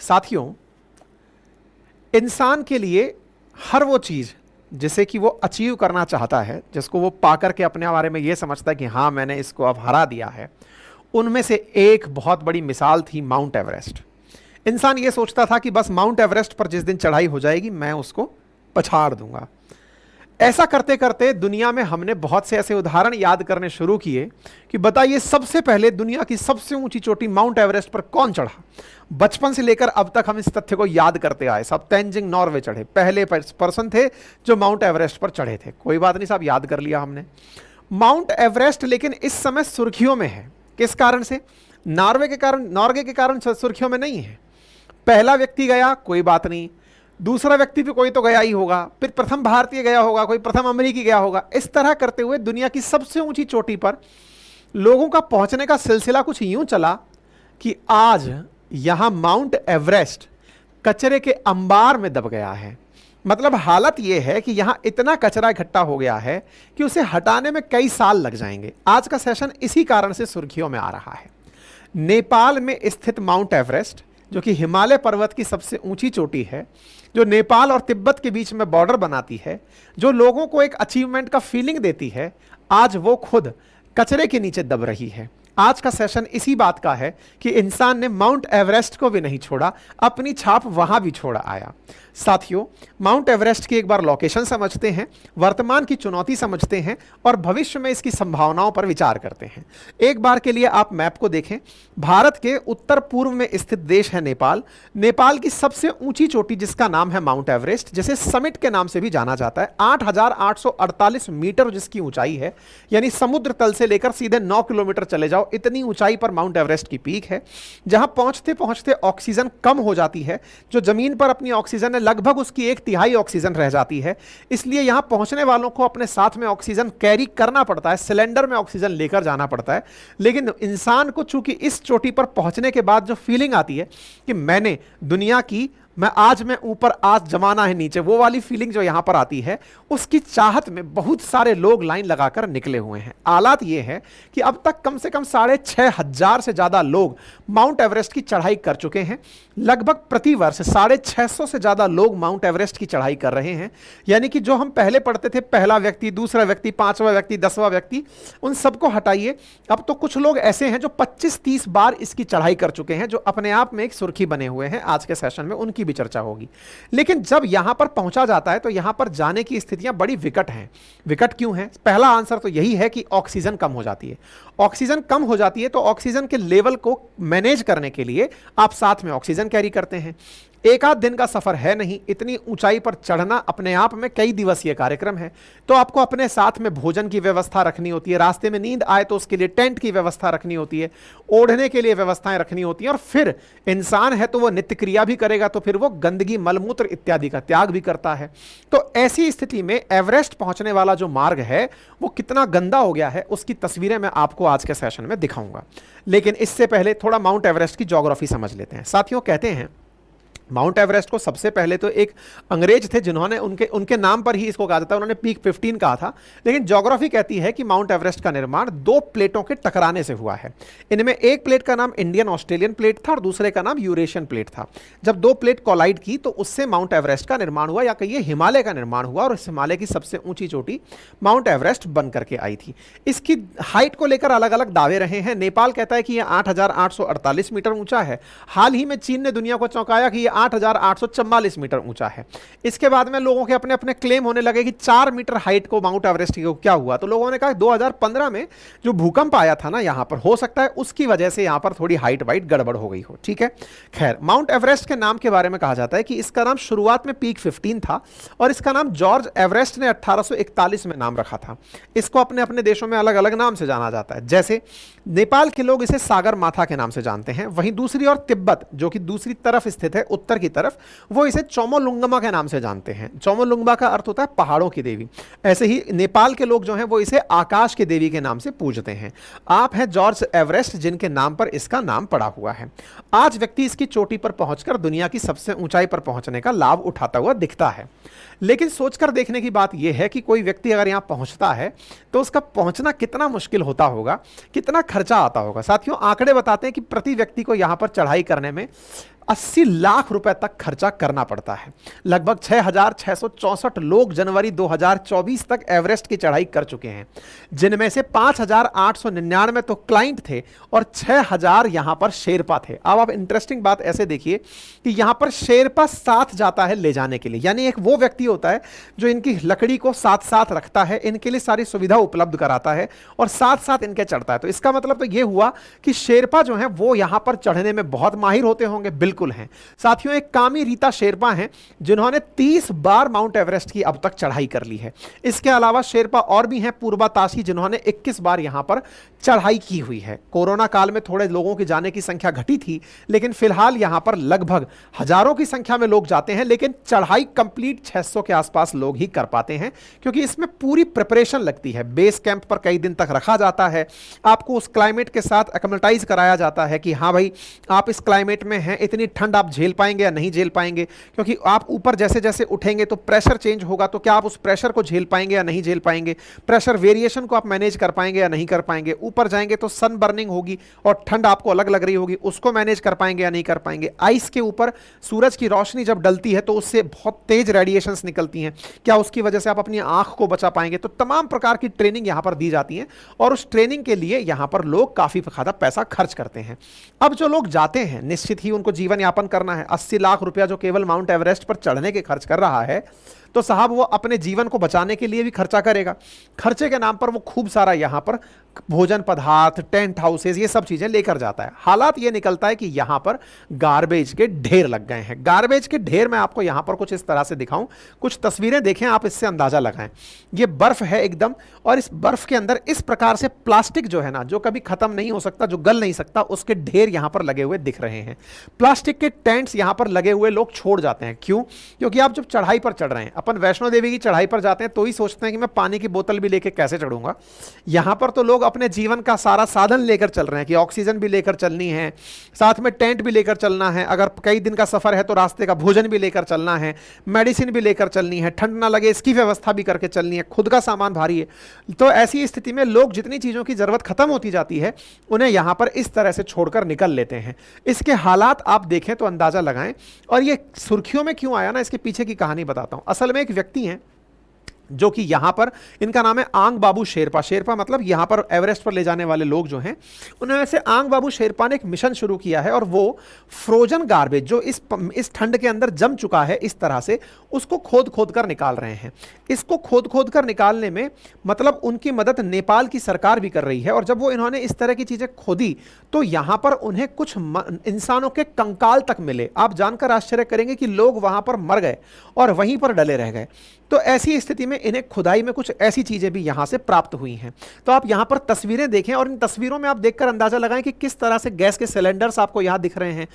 साथियों, इंसान के लिए हर वो चीज जिसे कि वो अचीव करना चाहता है, जिसको वो पाकर के अपने बारे में ये समझता है कि हाँ मैंने इसको अब हरा दिया है, उनमें से एक बहुत बड़ी मिसाल थी माउंट एवरेस्ट। इंसान ये सोचता था कि बस माउंट एवरेस्ट पर जिस दिन चढ़ाई हो जाएगी मैं उसको पछाड़ दूंगा। ऐसा करते करते दुनिया में हमने बहुत से ऐसे उदाहरण याद करने शुरू किए कि बताइए सबसे पहले दुनिया की सबसे ऊंची चोटी माउंट एवरेस्ट पर कौन चढ़ा। बचपन से लेकर अब तक हम इस तथ्य को याद करते आए। सब तेंजिंग नॉर्वे चढ़े, पहले पर्सन थे जो माउंट एवरेस्ट पर चढ़े थे। कोई बात नहीं साहब, याद कर लिया हमने माउंट एवरेस्ट। लेकिन इस समय सुर्खियों में है। किस कारण से? नॉर्वे के कारण सुर्खियों में नहीं है। पहला व्यक्ति गया, कोई बात नहीं, दूसरा व्यक्ति भी कोई तो गया ही होगा, फिर प्रथम भारतीय गया होगा, कोई प्रथम अमेरिकी गया होगा। इस तरह करते हुए दुनिया की सबसे ऊंची चोटी पर लोगों का पहुंचने का सिलसिला कुछ यूं चला कि आज यहां माउंट एवरेस्ट कचरे के अंबार में दब गया है। मतलब हालत यह है कि यहां इतना कचरा इकट्ठा हो गया है कि उसे हटाने में कई साल लग जाएंगे। आज का सेशन इसी कारण से सुर्खियों में आ रहा है। नेपाल में स्थित माउंट एवरेस्ट, जो कि हिमालय पर्वत की सबसे ऊंची चोटी है, जो नेपाल और तिब्बत के बीच में बॉर्डर बनाती है, जो लोगों को एक अचीवमेंट का फीलिंग देती है, आज वो खुद कचरे के नीचे दब रही है। आज का सेशन इसी बात का है कि इंसान ने माउंट एवरेस्ट को भी नहीं छोड़ा, अपनी छाप वहां भी छोड़ा आया। साथियों, माउंट एवरेस्ट की एक बार लोकेशन समझते हैं, वर्तमान की चुनौती समझते हैं और भविष्य में इसकी संभावनाओं पर विचार करते हैं। एक बार के लिए आप मैप को देखें। भारत के उत्तर पूर्व में स्थित देश है नेपाल। नेपाल की सबसे ऊंची चोटी जिसका नाम है माउंट एवरेस्ट, जिसे समिट के नाम से भी जाना जाता है, 8,848 मीटर जिसकी ऊंचाई है, यानी समुद्र तल से लेकर सीधे 9 किलोमीटर चले जाओ, इतनी ऊंचाई पर माउंट एवरेस्ट की पीक है, जहां पहुंचते पहुंचते ऑक्सीजन कम हो जाती है। जो जमीन पर अपनी ऑक्सीजन है लगभग उसकी 1/3 ऑक्सीजन रह जाती है। इसलिए यहां पहुंचने वालों को अपने साथ में ऑक्सीजन कैरी करना पड़ता है, सिलेंडर में ऑक्सीजन लेकर जाना पड़ता है। लेकिन इंसान को चूंकि इस चोटी पर पहुंचने के बाद जो फीलिंग आती है कि मैंने दुनिया की, मैं ऊपर, आज जमाना है नीचे, वो वाली फीलिंग जो यहां पर आती है, उसकी चाहत में बहुत सारे लोग लाइन लगाकर निकले हुए हैं। हालात ये है कि अब तक कम से कम 6,500 से ज्यादा लोग माउंट एवरेस्ट की चढ़ाई कर चुके हैं। लगभग प्रति वर्ष 650 से ज्यादा लोग माउंट एवरेस्ट की चढ़ाई कर रहे हैं। यानी कि जो हम पहले पढ़ते थे, पहला व्यक्ति, दूसरा व्यक्ति, 5वां व्यक्ति, 10वां व्यक्ति, उन सबको हटाइए। अब तो कुछ लोग ऐसे हैं जो 25-30 बार इसकी चढ़ाई कर चुके हैं, जो अपने आप में एक सुर्खी बने हुए हैं। आज के सेशन में उनकी भी चर्चा होगी। लेकिन जब यहां पर पहुंचा जाता है तो यहां पर जाने की स्थितियां बड़ी विकट हैं। विकट क्यों है? पहला आंसर तो यही है कि ऑक्सीजन कम हो जाती है। ऑक्सीजन कम हो जाती है तो ऑक्सीजन के लेवल को मैनेज करने के लिए आप साथ में ऑक्सीजन कैरी करते हैं। एक आध दिन का सफर है नहीं, इतनी ऊंचाई पर चढ़ना अपने आप में कई दिवसीय कार्यक्रम है। तो आपको अपने साथ में भोजन की व्यवस्था रखनी होती है, रास्ते में नींद आए तो उसके लिए टेंट की व्यवस्था रखनी होती है, ओढ़ने के लिए व्यवस्थाएं रखनी होती हैं, और फिर इंसान है तो वो नित्य क्रिया भी करेगा, तो फिर वो गंदगी, मलमूत्र इत्यादि का त्याग भी करता है। तो ऐसी स्थिति में एवरेस्ट पहुंचने वाला जो मार्ग है वो कितना गंदा हो गया है, उसकी तस्वीरें मैं आपको आज के सेशन में दिखाऊंगा। लेकिन इससे पहले थोड़ा माउंट एवरेस्ट की ज्योग्राफी समझ लेते हैं। साथियों, कहते हैं माउंट एवरेस्ट को सबसे पहले तो एक अंग्रेज थे जिन्होंने उनके नाम पर ही इसको कहा जाता है, उन्होंने पीक 15 कहा था। लेकिन ज्योग्राफी कहती है कि माउंट एवरेस्ट का निर्माण 2 प्लेटों के टकराने से हुआ है। इनमें एक प्लेट का नाम इंडियन ऑस्ट्रेलियन प्लेट था और दूसरे का नाम यूरेशियन प्लेट था। जब 2 प्लेट कोलाइड की तो उससे माउंट एवरेस्ट का निर्माण हुआ, या कहिए हिमालय का निर्माण हुआ, और इस हिमालय की सबसे ऊंची चोटी माउंट एवरेस्ट बन करके आई थी। इसकी हाइट को लेकर अलग अलग दावे रहे हैं। नेपाल कहता है कि यह 8,848 मीटर ऊंचा है। हाल ही में चीन ने दुनिया को चौंकाया कि 8,844 मीटर ऊंचा है। इसके बाद में लोगों के अपने अपने क्लेम होने लगे कि 4 मीटर हाइट को माउंट एवरेस्ट को क्या हुआ, तो लोगों ने कहा 2015 में जो भूकंप आया था ना यहां पर, हो सकता है उसकी वजह से यहां पर थोड़ी हाइट वाइट गड़बड़ हो गई हो। ठीक है, खैर, माउंट एवरेस्ट के नाम के बारे में कहा जाता है कि इसका नाम शुरुआत में पीक 15 था और इसका नाम जॉर्ज एवरेस्ट ने 1841 में नाम रखा था। इसको अपने अपने देशों में अलग अलग नाम से जाना जाता है। जैसे नेपाल के लोग इसे सागर माथा के नाम से जानते हैं, वहीं दूसरी ओर तिब्बत, जो कि दूसरी तरफ स्थित है, उत्तर की तरफ, वो इसे चोमोलुंगमा के नाम से जानते हैं। चोमोलुंगमा का अर्थ होता है पहाड़ों की देवी। ऐसे ही नेपाल के लोग जो हैं वो इसे आकाश की देवी के नाम से पूजते हैं। आप हैं जॉर्ज एवरेस्ट, जिनके नाम पर इसका नाम पड़ा हुआ है। आज व्यक्ति इसकी चोटी पर पहुंचकर दुनिया की सबसे ऊंचाई पर पहुंचने का लाभ उठाता हुआ दिखता है। लेकिन सोचकर देखने की बात यह है कि कोई व्यक्ति अगर यहां पहुंचता है तो उसका पहुंचना कितना मुश्किल होता होगा, कितना खर्चा आता होगा। साथियों, आंकड़े बताते हैं कि प्रति व्यक्ति को यहां पर चढ़ाई करने में 80 लाख रुपए तक खर्चा करना पड़ता है। लगभग 6,664 लोग जनवरी 2024 तक एवरेस्ट की चढ़ाई कर चुके हैं, जिनमें से 5,899 तो क्लाइंट थे और 6,000 यहां पर शेरपा थे। अब आप इंटरेस्टिंग बात ऐसे देखिए कि यहां पर शेरपा साथ जाता है ले जाने के लिए, यानी एक वो व्यक्ति होता है जो इनकी लकड़ी को साथ साथ रखता है, इनके लिए सारी सुविधा उपलब्ध कराता है और साथ साथ इनके चढ़ता है। तो इसका मतलब तो यह हुआ कि शेरपा जो है वो यहां पर चढ़ने में बहुत माहिर होते होंगे। बिल्कुल हैं साथियों। एक कामी रीता शेरपा हैं जिन्होंने 30 बार माउंट एवरेस्ट की अब तक चढ़ाई कर ली है। इसके अलावा शेरपा और भी हैं, पूर्वा ताशी, जिन्होंने 21 बार यहां पर चढ़ाई की हुई है। कोरोना काल में थोड़े लोगों की जाने की संख्या घटी थी, लेकिन फिलहाल यहां पर लगभग हजारों की संख्या में लोग जाते हैं, लेकिन चढ़ाई कंप्लीट 600 के आसपास लोग ही कर पाते हैं, क्योंकि इसमें पूरी प्रिपरेशन लगती है। बेस कैंप पर कई दिन तक रखा जाता है, आपको उस क्लाइमेट के साथ एक्लिमेटाइज कराया जाता है कि हाँ भाई आप इस क्लाइमेट में हैं, इतनी ठंड आप झेल पाएंगे या नहीं झेल पाएंगे, क्योंकि आप ऊपर जैसे जैसे उठेंगे तो प्रेशर चेंज होगा, तो क्या आप उस प्रेशर को झेल पाएंगे या नहीं झेल पाएंगे, प्रेशर वेरिएशन को आप मैनेज कर पाएंगे या नहीं कर पाएंगे, ऊपर जाएंगे तो सन बर्निंग होगी और ठंड आपको अलग लग रही होगी, उसको मैनेज कर पाएंगे या नहीं कर पाएंगे। आइस के ऊपर सूरज की रोशनी जब डलती है तो उससे बहुत तेज रेडिएशंस निकलती हैं, क्या उसकी वजह से आप अपनी आंख को बचा पाएंगे। तो तमाम प्रकार की ट्रेनिंग यहां पर दी जाती है और उस ट्रेनिंग के लिए यहां पर लोग काफी ज्यादा पैसा खर्च करते हैं। अब जो लोग जाते हैं निश्चित ही उनको जीवन यापन करना है। 80 लाख रुपया जो केवल माउंट एवरेस्ट पर चढ़ने के खर्च कर रहा है, तो साहब वो अपने जीवन को बचाने के लिए भी खर्चा करेगा। खर्चे के नाम पर वो खूब सारा यहां पर भोजन पदार्थ, टेंट हाउसेज, ये सब चीजें लेकर जाता है। हालात ये निकलता है कि यहां पर गार्बेज के ढेर लग गए हैं। गार्बेज के ढेर मैं आपको यहां पर कुछ इस तरह से दिखाऊं, कुछ तस्वीरें देखें, आप इससे अंदाजा लगाएं। ये बर्फ है एकदम, और इस बर्फ के अंदर इस प्रकार से प्लास्टिक जो है ना, जो कभी खत्म नहीं हो सकता, जो गल नहीं सकता, उसके ढेर यहां पर लगे हुए दिख रहे हैं। प्लास्टिक के टेंट्स यहां पर लगे हुए लोग छोड़ जाते हैं। क्यों? क्योंकि आप जब चढ़ाई पर चढ़ रहे हैं, अपन वैष्णो देवी की चढ़ाई पर जाते हैं तो ही सोचते हैं कि मैं पानी की बोतल भी लेकर कैसे चढ़ूंगा। यहां पर तो लोग अपने जीवन का सारा साधन लेकर चल रहे हैं कि ऑक्सीजन भी लेकर चलनी है, साथ में टेंट भी लेकर चलना है, अगर कई दिन का सफर है तो रास्ते का भोजन भी लेकर चलना है, मेडिसिन भी लेकर चलनी है, ठंड ना लगे इसकी व्यवस्था भी करके चलनी है, खुद का सामान भारी है। तो ऐसी स्थिति में लोग जितनी चीजों की जरूरत खत्म होती जाती है, उन्हें यहां पर इस तरह से छोड़कर निकल लेते हैं। इसके हालात आप देखें तो अंदाजा लगाएं। और ये सुर्खियों में क्यों आया ना, इसके पीछे की कहानी बताता हूं। असल में एक व्यक्ति हैं जो कि यहां पर, इनका नाम है आंग बाबू शेरपा। शेरपा मतलब यहां पर एवरेस्ट पर ले जाने वाले लोग जो हैं, उनमें से आंग बाबू शेरपा ने एक मिशन शुरू किया है और वो फ्रोजन गार्बेज जो इस ठंड के अंदर जम चुका है इस तरह से, उसको खोद खोद कर निकाल रहे हैं। इसको खोद खोद कर निकालने में मतलब उनकी मदद नेपाल की सरकार भी कर रही है। और जब वो इन्होंने इस तरह की चीजें खोदी तो यहां पर उन्हें कुछ इंसानों के कंकाल तक मिले। आप जानकर आश्चर्य करेंगे कि लोग वहां पर मर गए और वहीं पर डले रह गए। तो ऐसी स्थिति में इन्हें खुदाई में कुछ ऐसी चीजें भी यहां से प्राप्त हुई हैं। तो आप यहां पर तस्वीरें देखें और इन तस्वीरों में आप देखकर अंदाजा लगाएं कि किस तरह से गैस के सिलेंडर्स आपको यहां दिख रहे हैं,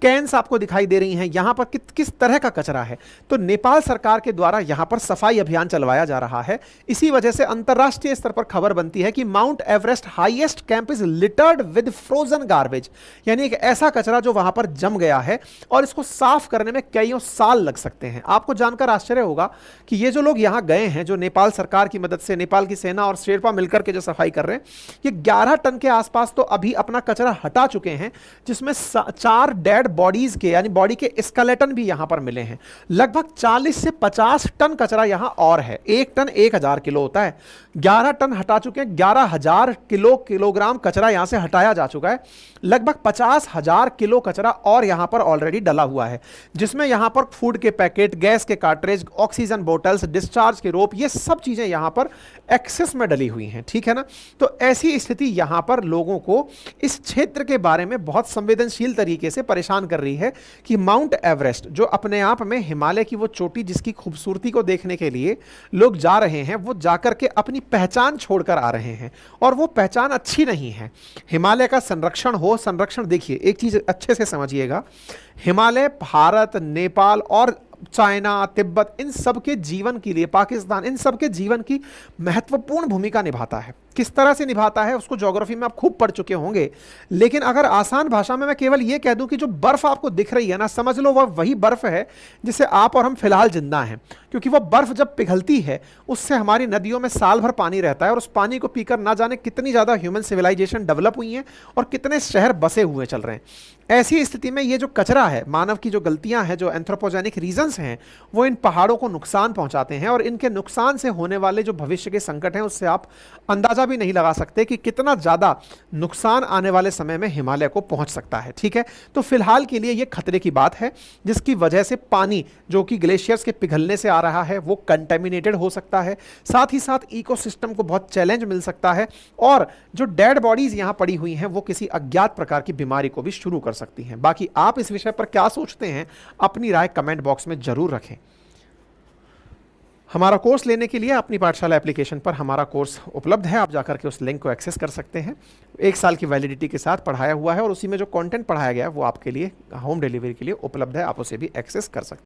कैंस आपको दिखाई दे रही हैं, यहां पर किस तरह का कचरा है। तो नेपाल सरकार के द्वारा यहां पर सफाई अभियान चलवाया जा रहा है। इसी वजह से अंतरराष्ट्रीय स्तर पर खबर बनती है कि mount Everest highest camp is littered with frozen garbage, यानी एक ऐसा कचरा जो वहां पर जम गया है और इसको साफ करने में कईयों साल लग सकते हैं। आपको जानकर आश्चर्य होगा कि ये जो लोग यहां गए हैं, जो नेपाल सरकार की मदद से, नेपाल की सेना और शेरपा मिलकर के जो सफाई कर रहे हैं, ये 11 टन के आसपास तो अभी अपना कचरा हटा चुके हैं, जिसमें 4 डेड बॉडीज के यानी बॉडी के स्केलेटन भी यहां पर मिले हैं। लगभग 40 से 50 टन कचरा यहां और है। 1 टन 1000 किलो होता है, 11 टन हटा चुके हैं। 11,000 किलोग्राम कचरा यहां से हटाया जा चुका है। लगभग 50,000 किलो कचरा और यहां पर ऑलरेडी डला हुआ है, जिसमें यहां पर फूड के पैकेट, गैस के कार्ट्रिज, ऑक्सीजन बोतल्स, डिस्चार्ज के रोप, ये सब चीजें यहां पर एक्सेस में डली हुई हैं। ठीक है ना? तो ऐसी स्थिति यहां पर लोगों को इस क्षेत्र के बारे में बहुत संवेदनशील तरीके से परेशान कर रही है कि माउंट एवरेस्ट जो अपने आप में हिमालय की वो चोटी जिसकी खूबसूरती को देखने के लिए लोग जा रहे हैं, वो जाकर के अपनी पहचान छोड़कर आ रहे हैं और वो पहचान अच्छी नहीं है। हिमालय का संरक्षण हो, संरक्षण देखिए एक चीज अच्छे से समझिएगा, हिमालय भारत, नेपाल और चाइना, तिब्बत, इन सब के जीवन के लिए, पाकिस्तान, इन सब के जीवन की महत्वपूर्ण भूमिका निभाता है। किस तरह से निभाता है उसको ज्योग्राफी में आप खूब पढ़ चुके होंगे। लेकिन अगर आसान भाषा में मैं केवल ये कह दूं कि जो बर्फ आपको दिख रही है ना, समझ लो वह वही बर्फ है जिससे आप और हम फिलहाल जिंदा हैं, क्योंकि वह बर्फ जब पिघलती है उससे हमारी नदियों में साल भर पानी रहता है और उस पानी को पीकर ना जाने कितनी ज्यादा ह्यूमन सिविलाइजेशन डेवलप हुई हैं और कितने शहर बसे हुए चल रहे हैं। ऐसी स्थिति में ये जो कचरा है, मानव की जो गलतियां हैं, जो एंथ्रोपोजेनिक रीजंस हैं, वो इन पहाड़ों को नुकसान पहुंचाते हैं और इनके नुकसान से होने वाले जो भविष्य के संकट हैं उससे आप अंदाजा भी नहीं लगा सकते कि कितना ज्यादा नुकसान आने वाले समय में हिमालय को पहुंच सकता है। ठीक है, तो फिलहाल के लिए ये खतरे की बात है, जिसकी वजह से पानी जो कि ग्लेशियर्स के पिघलने से आ रहा है वो कंटेमिनेटेड हो सकता है, साथ ही साथ इकोसिस्टम को बहुत चैलेंज मिल सकता है और जो डेड बॉडीज यहां पड़ी हुई हैं वो किसी अज्ञात प्रकार की बीमारी को भी शुरू कर सकती हैं। बाकी आप इस विषय पर क्या सोचते हैं, अपनी राय कमेंट बॉक्स में जरूर रखें। हमारा कोर्स लेने के लिए अपनी पाठशाला एप्लीकेशन पर हमारा कोर्स उपलब्ध है, आप जाकर के उस लिंक को एक्सेस कर सकते हैं। 1 साल की वैलिडिटी के साथ पढ़ाया हुआ है और उसी में जो कंटेंट पढ़ाया गया है वो आपके लिए होम डिलीवरी के लिए उपलब्ध है, आप उसे भी एक्सेस कर सकते हैं।